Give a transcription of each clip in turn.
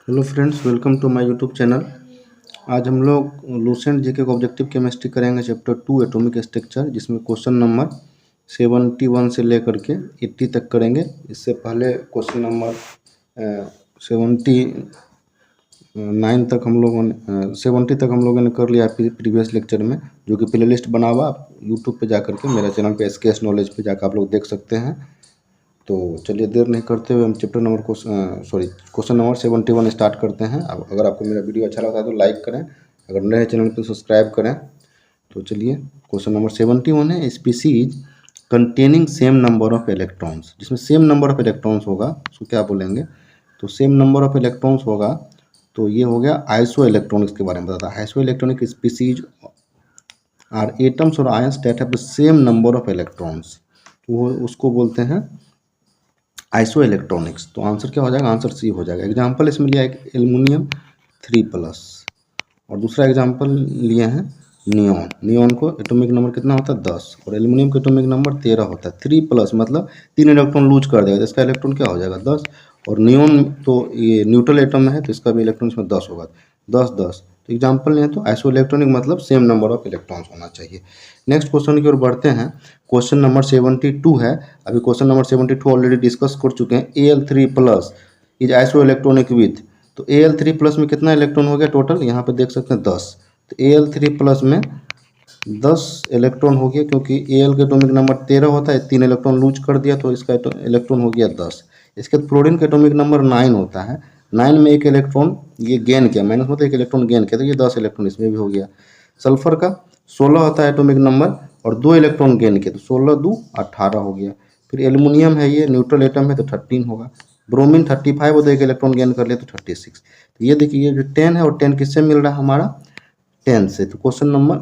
Hello friends, welcome to my YouTube channel. आज हम लोग लूसेंट जीके का ऑब्जेक्टिव केमिस्ट्री करेंगे चैप्टर 2 एटॉमिक स्ट्रक्चर, जिसमें क्वेश्चन नंबर 71 से लेकर के 80 तक करेंगे। इससे पहले क्वेश्चन नंबर 70 तक हम लोगों ने कर लिया प्रीवियस लेक्चर में, जो कि प्ले लिस्ट बना हुआ आप यूट्यूब पे जा करके मेरे चैनल पे SKS नॉलेज पे जाकर आप लोग देख सकते हैं। तो चलिए देर नहीं करते हुए हम क्वेश्चन नंबर 71 स्टार्ट करते हैं। अब अगर आपको मेरा वीडियो अच्छा लगता है तो लाइक करें, अगर नए चैनल पर सब्सक्राइब करें। तो चलिए क्वेश्चन नंबर 71 है, species containing same number of electrons. जिसमें सेम नंबर ऑफ इलेक्ट्रॉन्स होगा उसको क्या बोलेंगे, तो सेम नंबर ऑफ इलेक्ट्रॉन्स होगा तो ये हो गया आइसो इलेक्ट्रॉनिक्स के बारे में बताता है। Isoelectronic species are atoms और ions that have the same number of electrons, तो उसको बोलते हैं आइसो इलेक्ट्रॉनिक्स। तो आंसर क्या हो जाएगा, आंसर सी हो जाएगा। एग्जाम्पल इसमें लिया एक एल्युमिनियम 3+ और दूसरा एग्जाम्पल लिए हैं नियॉन। नियॉन को एटॉमिक नंबर कितना होता है 10 और एल्युमिनियम का एटॉमिक नंबर 13 होता है। 3+ मतलब 3 इलेक्ट्रॉन लूज कर देगा, तो इसका इलेक्ट्रॉन क्या हो जाएगा 10। और नियॉन तो ये न्यूट्रल एटम है तो इसका भी इलेक्ट्रॉन इसमें 10 होगा, 10 10। तो एग्जाम्पल नहीं है तो आइसो इलेक्ट्रॉनिक मतलब सेम नंबर ऑफ इलेक्ट्रॉन्स होना चाहिए। नेक्स्ट क्वेश्चन की ओर बढ़ते हैं। क्वेश्चन नंबर 72 है। अभी क्वेश्चन नंबर 72 ऑलरेडी डिस्कस कर चुके हैं। Al3+ is iso electronic with, तो Al3+ में कितना इलेक्ट्रॉन हो गया टोटल, यहाँ पे देख सकते हैं 10। तो Al3+ में 10 इलेक्ट्रॉन हो गया, क्योंकि Al का एटॉमिक नंबर 13 होता है, 3 इलेक्ट्रॉन लूज कर दिया तो इसका इलेक्ट्रॉन हो गया 10। इसके बाद फ्लोरीन का एटॉमिक नंबर 9 होता है, 9 में एक इलेक्ट्रॉन ये गेन किया, माइनस मतलब एक इलेक्ट्रॉन गेन किया, तो ये 10 इलेक्ट्रॉन इसमें भी हो गया। सल्फर का 16 होता है एटॉमिक नंबर और 2 इलेक्ट्रॉन गेन किया, तो 16 2 18 हो गया। फिर एल्युमिनियम है, ये न्यूट्रल एटम है तो 13 होगा। ब्रोमीन 35 होता है, एक इलेक्ट्रॉन गेन कर लिया तो 36। तो ये देखिए ये जो 10 है और 10 किससे मिल रहा है हमारा 10 से। तो क्वेश्चन नंबर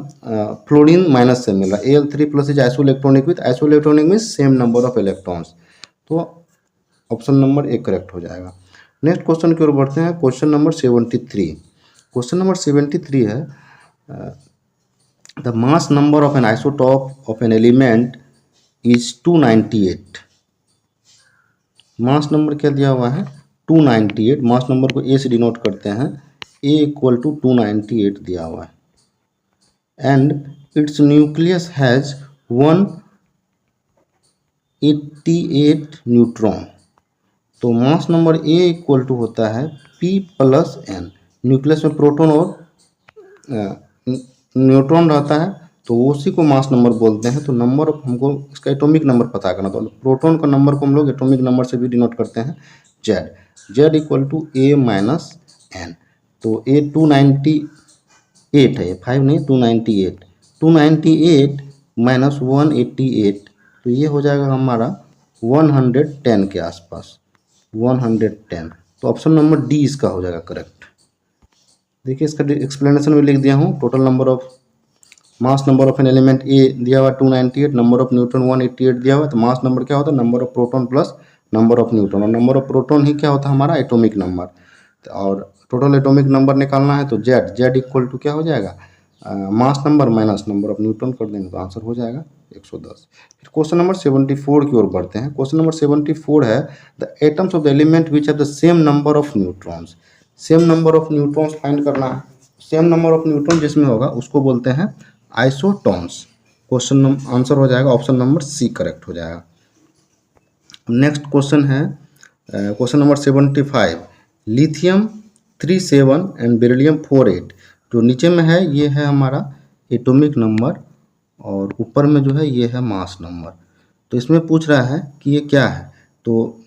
फ्लोरीन माइनस से मिल रहा है। Al3+ is iso electronic with, iso electronic mean same number of electrons, तो ऑप्शन नंबर ए करेक्ट हो जाएगा। नेक्स्ट क्वेश्चन की ओर बढ़ते हैं। Question number 73। क्वेश्चन नंबर 73 है the mass number of an isotope of an element is 298। Mass number क्या दिया हुआ है 298। मास नंबर को ए से डिनोट करते हैं, A = 298 दिया हुआ है। And it's nucleus has 188 neutron. तो मास नंबर A = होता है P+N। न्यूक्लियस में प्रोटॉन और न्यूट्रॉन रहता है तो उसी को मास नंबर बोलते हैं। तो नंबर ऑफ हमको इसका एटॉमिक नंबर पता करना, तो प्रोटॉन का नंबर को हम लोग एटॉमिक नंबर से भी डिनोट करते हैं Z। Z = A-N। तो A 298 है, 5 नहीं 298, 298 - 188, तो ये हो जाएगा हमारा 110 के आसपास, 110। तो ऑप्शन नंबर डी इसका हो जाएगा करेक्ट। देखिए इसका एक्सप्लेनेशन में लिख दिया हूँ। Total number of mass number of an element A दिया हुआ 298, नंबर ऑफ न्यूट्रॉन 188 दिया हुआ। तो मास नंबर क्या होता है number of proton plus number of neutron, और नंबर ऑफ प्रोटॉन ही क्या होता है हमारा एटॉमिक नंबर। और टोटल एटॉमिक नंबर निकालना है तो Z = क्या हो जाएगा मास number minus number of neutron कर देंगे तो आंसर हो जाएगा 110। फिर क्वेश्चन नंबर 74 की ओर बढ़ते हैं। क्वेश्चन नंबर 74 है the atoms of the element which have the same number of neutrons. Same number of neutrons find करना है। सेम नंबर ऑफ न्यूट्रॉन जिसमें होगा उसको बोलते हैं आइसोटॉन्स। क्वेश्चन आंसर हो जाएगा ऑप्शन नंबर सी करेक्ट हो जाएगा। नेक्स्ट क्वेश्चन है question number 75। Lithium 37 and beryllium 48, जो नीचे में है ये है हमारा एटॉमिक नंबर और ऊपर में जो है ये है मास नंबर। तो इसमें पूछ रहा है कि ये क्या है, तो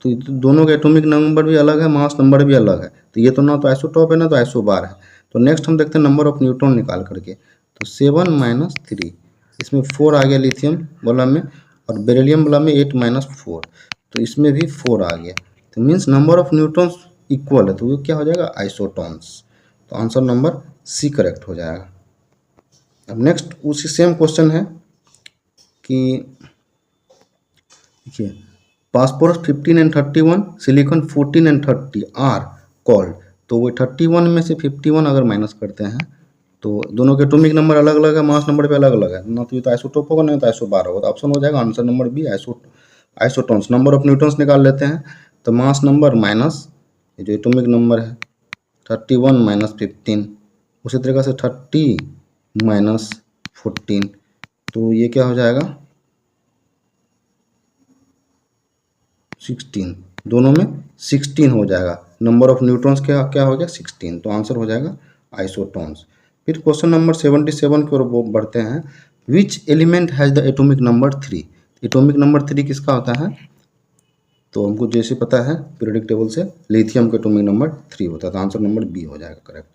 दोनों का एटॉमिक नंबर भी अलग है, मास नंबर भी अलग है। तो ये तो ना तो आइसोटॉप है ना तो आइसोबार है। तो नेक्स्ट हम देखते हैं नंबर ऑफ न्यूट्रॉन निकाल करके। तो 7 - 3, इसमें 4 आ गया लिथियम वाला में, और बेरिलियम वाला में 8 - 4, तो इसमें भी 4 आ गया। तो means number of neutrons equal है, तो ये क्या हो जाएगा आइसोटॉन्स। तो आंसर नंबर सी करेक्ट हो जाएगा। अब नेक्स्ट उसी सेम क्वेश्चन है कि देखिए phosphorus 15 and 31, silicon 14 and 30 are called. तो वो 31 में से 51 अगर माइनस करते हैं तो दोनों के एटॉमिक नंबर अलग अलग है, मास नंबर भी अलग अलग है, ना तो ये तो आइसोटॉप होगा ना तो आइसोबार होगा। तो ऑप्शन हो जाएगा answer number B isotones. Number of neutrons निकाल लेते हैं तो मास नंबर माइनस जो एटॉमिक नंबर है 31 माइनस 15, उसी तरीके से 30 माइनस 14, तो ये क्या हो जाएगा 16, दोनों में 16 हो जाएगा। नंबर ऑफ न्यूट्रॉन्स क्या क्या हो गया 16, तो आंसर हो जाएगा आइसोटोन्स। फिर क्वेश्चन नंबर 77 की ओर बढ़ते हैं। Which element has the atomic number 3? Atomic number 3 किसका होता है? तो हमको जैसे पता है पीरियोडिक टेबल से लिथियम का एटॉमिक नंबर 3 होता है, तो आंसर नंबर बी हो जाएगा करेक्ट।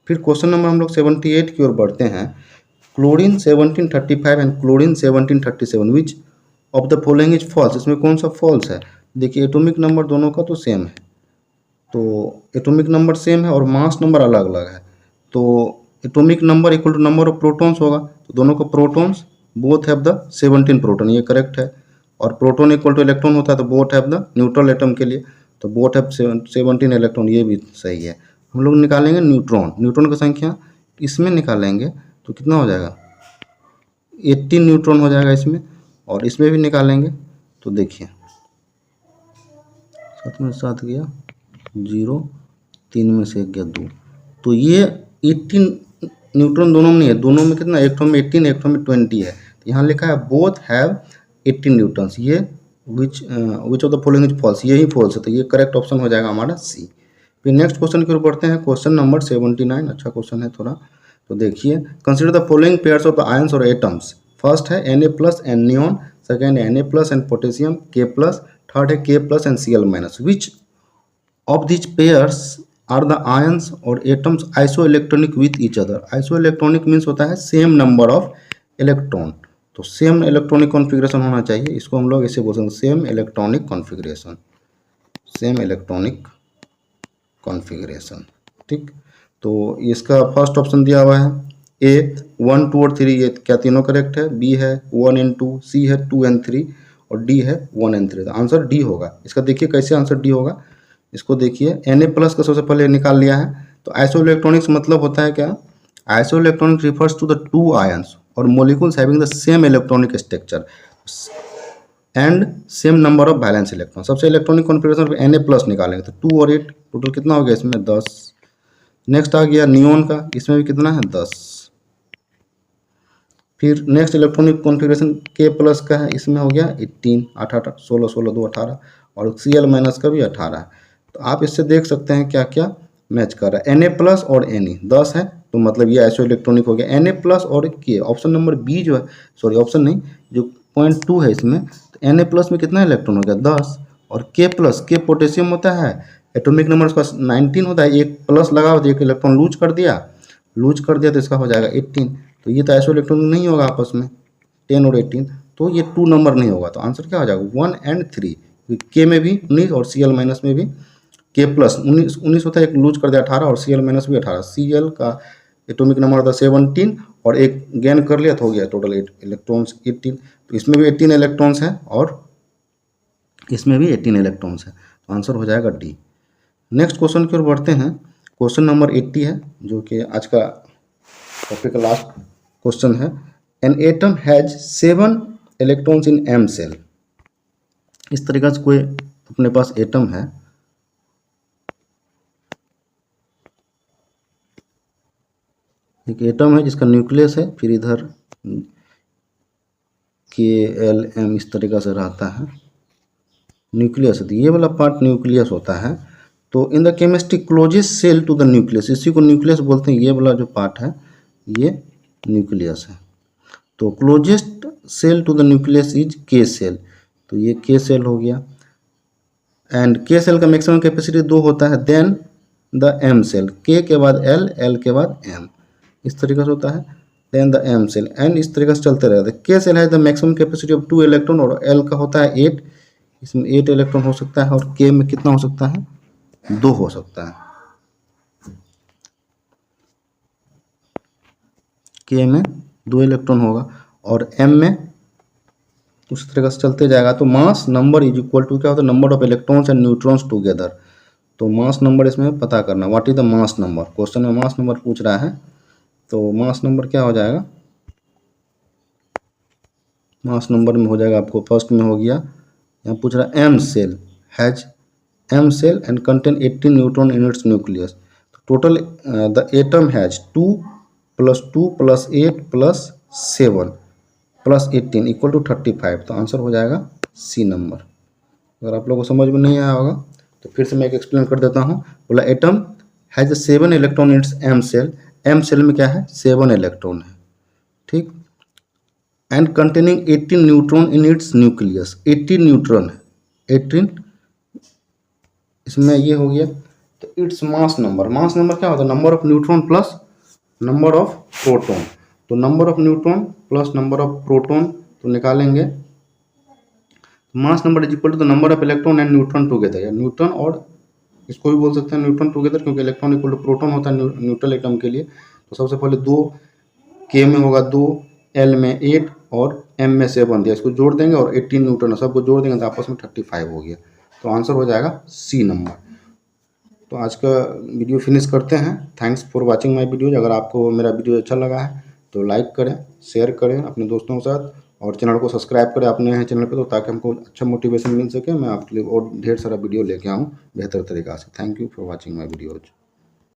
फिर क्वेश्चन नंबर हम लोग 78 की ओर बढ़ते हैं। Chlorine 1735 and chlorine 1737 which of the following is false? इसमें कौन सा फॉल्स है? देखिए एटॉमिक नंबर दोनों का तो सेम है, तो एटॉमिक नंबर सेम है और मास नंबर अलग अलग है, तो atomic number equal to number of protons होगा, तो दोनों का protons both have the 17 proton, ये करेक्ट है। और प्रोटॉन इक्वल टू इलेक्ट्रॉन होता है तो both have the neutral atom के लिए, तो बोथ हैव 17 इलेक्ट्रॉन, ये भी सही है। हम लोग निकालेंगे न्यूट्रॉन, न्यूट्रॉन की संख्या इसमें निकालेंगे तो कितना हो जाएगा 18 न्यूट्रॉन हो जाएगा इसमें, और इसमें भी निकालेंगे तो देखिए 7 में 7 गया 0, 3 में से 1 गया 2, तो ये 18 न्यूट्रॉन दोनों में नहीं है, दोनों में कितना, एक में 18 एक में 20 है, तो यहाँ लिखा है बोथ हैव 18 न्यूट्रॉन्स, ये which of the following is false, ये ही फॉल्स है, तो ये करेक्ट ऑप्शन हो जाएगा हमारा सी। फिर नेक्स्ट क्वेश्चन की ओर बढ़ते हैं। क्वेश्चन नंबर 79, अच्छा क्वेश्चन है थोड़ा, तो देखिए consider the following pairs of the ions or atoms. First है Na+ एंड नियॉन, सेकेंड है Na+ and potassium K+, third है K+ and Cl-। Which of these pairs are the ions or atoms isoelectronic with each other? Isoelectronic means होता है same number of electron, तो same electronic configuration होना चाहिए, इसको हम लोग ऐसे बोल सकते हैं same electronic configuration, same electronic configuration, ठीक। तो इसका फर्स्ट ऑप्शन दिया हुआ है ए 1 2 और 3, ये क्या तीनों करेक्ट है? बी है 1 and 2, सी है 2 and 3 और डी है 1 and 3, तो आंसर डी होगा इसका। देखिए कैसे आंसर डी होगा, इसको देखिए Na+ का सबसे पहले निकाल लिया है, तो आइसो इलेक्ट्रॉनिक्स मतलब होता है क्या, isoelectronic refers to the two ions or molecules having the same electronic structure and same number of valence electron. सबसे इलेक्ट्रॉनिक कॉन्फ़िगरेशन Na+ निकालेंगे तो 2 और 8 टोटल कितना हो गया इसमें 10। नेक्स्ट आ गया नियॉन का, इसमें भी कितना है 10। फिर नेक्स्ट इलेक्ट्रॉनिक कॉन्फ़िगरेशन K+ का है, इसमें हो गया 18, 18 16 16 2 18 और Cl- का भी 18 है। तो आप इससे देख सकते हैं क्या क्या मैच कर रहा है। Na+ और Ne 10 है, तो मतलब ये आइसो इलेक्ट्रॉनिक हो गया। Na+ और K, ऑप्शन नंबर बी जो है, सॉरी ऑप्शन नहीं, जो पॉइंट 2 है इसमें, तो Na+ में कितना इलेक्ट्रॉन हो गया 10 और K+ पोटेशियम होता है, एटॉमिक नंबर उसका 19 होता है, एक प्लस लगा तो एक इलेक्ट्रॉन लूज कर दिया तो इसका हो जाएगा 18, तो ये तो आइसो इलेक्ट्रॉनिक नहीं होगा आपस में 10 और 18, तो ये 2 नंबर नहीं होगा, तो आंसर क्या हो जाएगा 1 and 3। के में भी 19 और Cl- में भी K+ 19 होता है, एक लूज कर दिया 18 और Cl- भी 18, Cl का एटॉमिक नंबर होता है 17 और एक गेन कर लिया तो हो गया टोटल इलेक्ट्रॉन्स 18, तो इसमें भी 18 इलेक्ट्रॉन्स हैं और इसमें भी 18 इलेक्ट्रॉन्स हैं, तो आंसर हो जाएगा डी। नेक्स्ट क्वेश्चन की ओर बढ़ते हैं। क्वेश्चन नंबर 80 है जो कि आज का टॉपिक का लास्ट क्वेश्चन है। An atom has 7 electrons in M shell. इस तरीके से कोई अपने पास एटम है, एक एटम है जिसका न्यूक्लियस है, फिर इधर K-L-M इस तरीका से रहता है, न्यूक्लियस है, तो ये वाला पार्ट न्यूक्लियस होता है। तो in the chemistry closest shell to the nucleus, इसी को न्यूक्लियस बोलते हैं, ये वाला जो पार्ट है ये न्यूक्लियस है। तो closest shell to the nucleus is K shell, तो ये K सेल हो गया। एंड K सेल का मैक्सिमम कैपेसिटी 2 होता है। Then the M shell, K के बाद L, L के बाद M, इस तरीके से होता है। Then the M shell, and इस तरीके से चलते रहते हैं। K सेल है the maximum capacity of 2 electron और L का होता है 8, इसमें 8 इलेक्ट्रॉन हो सकता है और K में कितना हो सकता है 2 हो सकता है, K में 2 इलेक्ट्रॉन होगा और M में उस तरीके से चलते जाएगा। तो mass number is equal to क्या होता है number of electrons and neutrons together. तो मास नंबर इसमें पता करना, what is the mass number, question में मास नंबर पूछ रहा है, तो मास नंबर क्या हो जाएगा, मास नंबर में हो जाएगा आपको फर्स्ट में हो गया, यहाँ पूछ रहा है M shell has M shell and contain 18 neutron in its nucleus. तो टोटल द एटम हैज 2 + 2 + 8 + 7 + 18 = 35। तो आंसर हो जाएगा सी नंबर। अगर आप लोगों को समझ में नहीं आया होगा तो फिर से मैं एक एक्सप्लेन कर देता हूँ। बोला atom has 7 electron in its M shell. M shell में क्या है, 7 इलेक्ट्रॉन है, ठीक। And containing 18 neutron in its nucleus. 18 neutron है, 18 इसमें ये हो गया। तो its mass number, mass number क्या होता है, number of neutron plus number of proton. तो number of neutron plus number of proton तो निकालेंगे, mass number is equal to the number of electron and neutron together. या neutron और इसको भी बोल सकते हैं न्यूट्रॉन टुगेदर, क्योंकि इलेक्ट्रॉन इक्वल टू प्रोटॉन होता है न्यूट्रल एटम के लिए। तो सबसे पहले 2 के में होगा 2, एल में 8 और एम में 7 दिया, इसको जोड़ देंगे और 18 न्यूट्रॉन सबको जोड़ देंगे तो आपस में 35 हो गया। तो आंसर हो जाएगा सी नंबर। तो आज का वीडियो फिनिश करते हैं। Thanks for watching my videos. अगर आपको मेरा वीडियो अच्छा लगा है तो लाइक करें, शेयर करें अपने दोस्तों के साथ, और चैनल को सब्सक्राइब करें अपने हैं चैनल पे, तो ताकि हमको अच्छा मोटिवेशन मिल सके, मैं आपके लिए और ढेर सारा वीडियो लेके आऊँ बेहतर तरीक़ा से। Thank you for watching my videos.